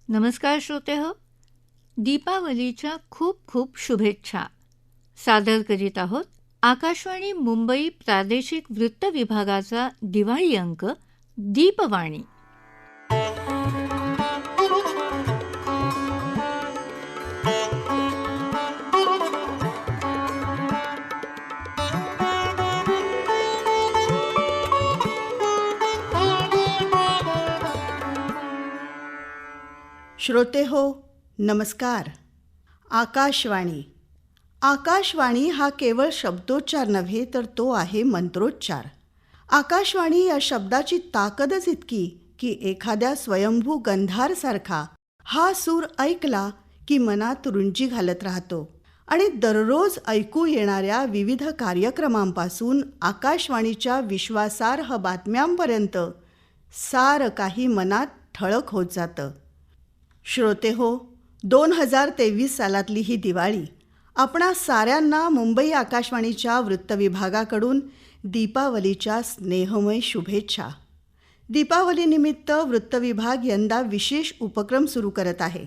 नमस्कार श्रोते हो. दीपावलीच्या खूप खूप शुभेच्छा सादर करीत आहोत आकाशवाणी मुंबई प्रादेशिक वृत्त विभागाचा दिवाळी अंक दीपवाणी. श्रोते हो, नमस्कार. आकाशवाणी. आकाशवाणी हा केवळ शब्दोच्चार नव्हे, तर तो आहे मंत्रोच्चार. आकाशवाणी या शब्दाची ताकदच इतकी की एखाद्या स्वयंभू गंधारसारखा हा सूर ऐकला की मनात रुंजी घालत राहतो आणि दररोज ऐकू येणाऱ्या विविध कार्यक्रमांपासून आकाशवाणीच्या विश्वासार्ह बातम्यांपर्यंत सारं काही मनात ठळक होत जातं. श्रोते हो, 2023 सालातली ही दिवाळी आपणा साऱ्यांना मुंबई आकाशवाणीच्या वृत्तविभागाकडून दीपावलीच्या स्नेहमय शुभेच्छा. दीपावलीनिमित्त वृत्तविभाग यंदा विशेष उपक्रम सुरू करत आहे.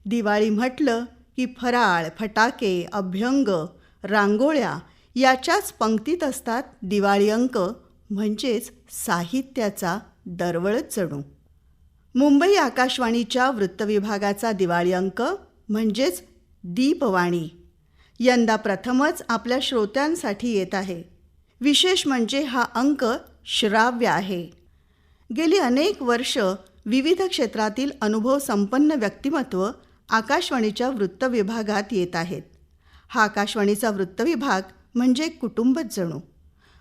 दिवाळी म्हटलं की फराळ, फटाके, अभ्यंग, रांगोळ्या याच्याच पंक्तीत असतात दिवाळी अंक, म्हणजेच साहित्याचा दरवळत जणू. मुंबई आकाशवाणीच्या वृत्तविभागाचा दिवाळी अंक म्हणजेच दीपवाणी यंदा प्रथमच आपल्या श्रोत्यांसाठी येत आहे. विशेष म्हणजे हा अंक श्राव्य आहे. गेली अनेक वर्ष विविध क्षेत्रातील अनुभव संपन्न व्यक्तिमत्व आकाशवाणीच्या वृत्तविभागात येत आहेत. हा आकाशवाणीचा वृत्तविभाग म्हणजे कुटुंबच जणू.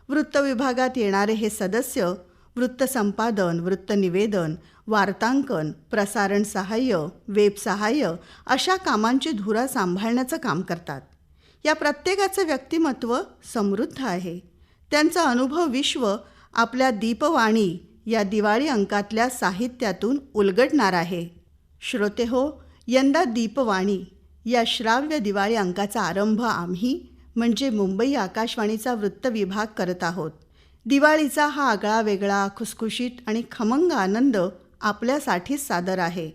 वृत्तविभागात येणारे हे सदस्य वृत्तसंपादन, वृत्तनिवेदन, वार्तांकन, प्रसारण सहाय्य, वेब सहाय्य अशा कामांची धुरा सांभाळण्याचं काम करतात. या प्रत्येकाचं व्यक्तिमत्व समृद्ध आहे. त्यांचा अनुभव विश्व आपल्या दीपवाणी या दिवाळी अंकातल्या साहित्यातून उलगडणार आहे. श्रोते हो, यंदा दीपवाणी या श्राव्य दिवाळी अंकाचा आरंभ आम्ही म्हणजे मुंबई आकाशवाणीचा वृत्तविभाग करत आहोत. दिवाळीचा हा आगळा वेगळा, खुसखुशीत आणि खमंग आनंद आपल्यासाठीच सादर आहे.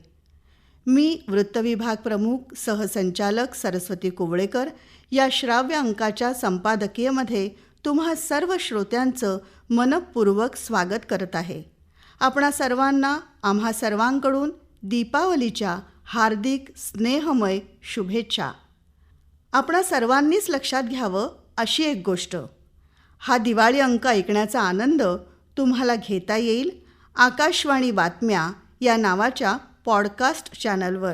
मी वृत्तविभाग प्रमुख सहसंचालक सरस्वती कुवळेकर या श्राव्य अंकाच्या संपादकीयमध्ये तुम्हा सर्व श्रोत्यांचं मनःपूर्वक स्वागत करत आहे. आपणा सर्वांना आम्हा सर्वांकडून दीपावलीच्या हार्दिक स्नेहमय शुभेच्छा. आपणा सर्वांनीच लक्षात घ्यावं अशी एक गोष्ट, हा दिवाळी अंक ऐकण्याचा आनंद तुम्हाला घेता येईल आकाशवाणी बातम्या या नावाच्या पॉडकास्ट चॅनलवर.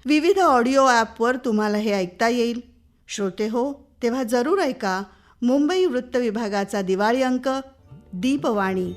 विविध ऑडिओ ॲपवर तुम्हाला हे ऐकता येईल. श्रोते हो, तेव्हा जरूर ऐका मुंबई वृत्तविभागाचा दिवाळी अंक दीपवाणी